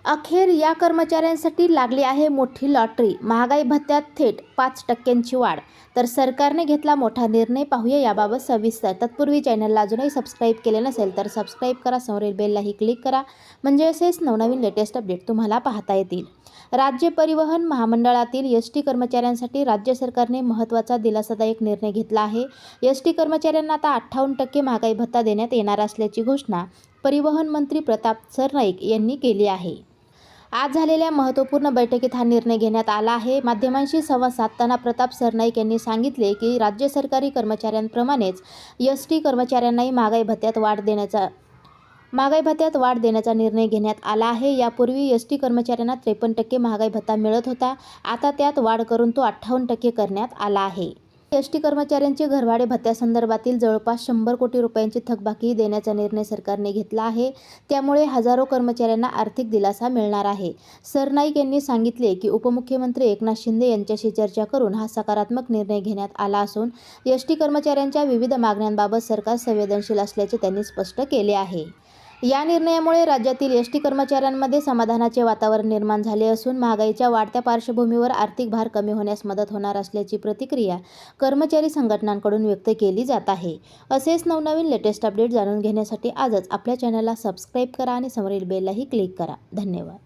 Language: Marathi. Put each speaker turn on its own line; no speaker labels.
अखेर या कर्मचाऱ्यांसाठी लागली आहे मोठी लॉटरी. महागाई भत्त्यात थेट 5% वाढ. तर सरकारने घेतला मोठा निर्णय. पाहूया याबाबत सविस्तर. तत्पूर्वी चॅनलला अजूनही सबस्क्राईब केले नसेल तर सबस्क्राईब करा, समोरील बेललाही क्लिक करा, म्हणजे असेच नवनवीन लेटेस्ट अपडेट तुम्हाला पाहता येतील. राज्य परिवहन महामंडळातील एसटी कर्मचाऱ्यांसाठी राज्य सरकारने महत्त्वाचा दिलासादायक निर्णय घेतला आहे. एसटी कर्मचाऱ्यांना आता 58% महागाई भत्ता देण्यात येणार असल्याची घोषणा परिवहन मंत्री प्रताप सरनाईक यांनी केली आहे. आज झालेल्या महत्त्वपूर्ण बैठकीत हा निर्णय घेण्यात आला आहे. माध्यमांशी संवाद साधताना प्रताप सरनाईक यांनी सांगितले की राज्य सरकारी कर्मचाऱ्यांप्रमाणेच एसटी कर्मचाऱ्यांनाही महागाई भत्त्यात वाढ देण्याचा निर्णय घेण्यात आला आहे. यापूर्वी एसटी कर्मचाऱ्यांना 53% महागाई भत्ता मिळत होता. आता त्यात वाढ करून तो 58% करण्यात आला आहे. एसटी कर्मचाऱ्यांचे घरभाडे भत्त्यासंदर्भातील जवळपास 100 कोटी रुपयांची थकबाकी देण्याचा निर्णय सरकारने घेतला आहे. त्यामुळे हजारो कर्मचाऱ्यांना आर्थिक दिलासा मिळणार आहे. सरनाईक यांनी सांगितले की उपमुख्यमंत्री एकनाथ शिंदे यांच्याशी चर्चा करून हा सकारात्मक निर्णय घेण्यात आला असून एसटी कर्मचाऱ्यांच्या विविध मागण्यांबाबत सरकार संवेदनशील असल्याचे त्यांनी स्पष्ट केले आहे. या निर्णयामुळे राज्यातील एसटी कर्मचाऱ्यांमध्ये समाधानाचे वातावरण निर्माण झाले असून महागाईच्या वाढत्या पार्श्वभूमीवर आर्थिक भार कमी होण्यास मदत होणार असल्याची प्रतिक्रिया कर्मचारी संघटनांकडून व्यक्त केली जात आहे. असेच नवनवीन लेटेस्ट अपडेट जाणून घेण्यासाठी आजच आपल्या चॅनलला सबस्क्राईब करा आणि समोरील बेललाही क्लिक करा. धन्यवाद.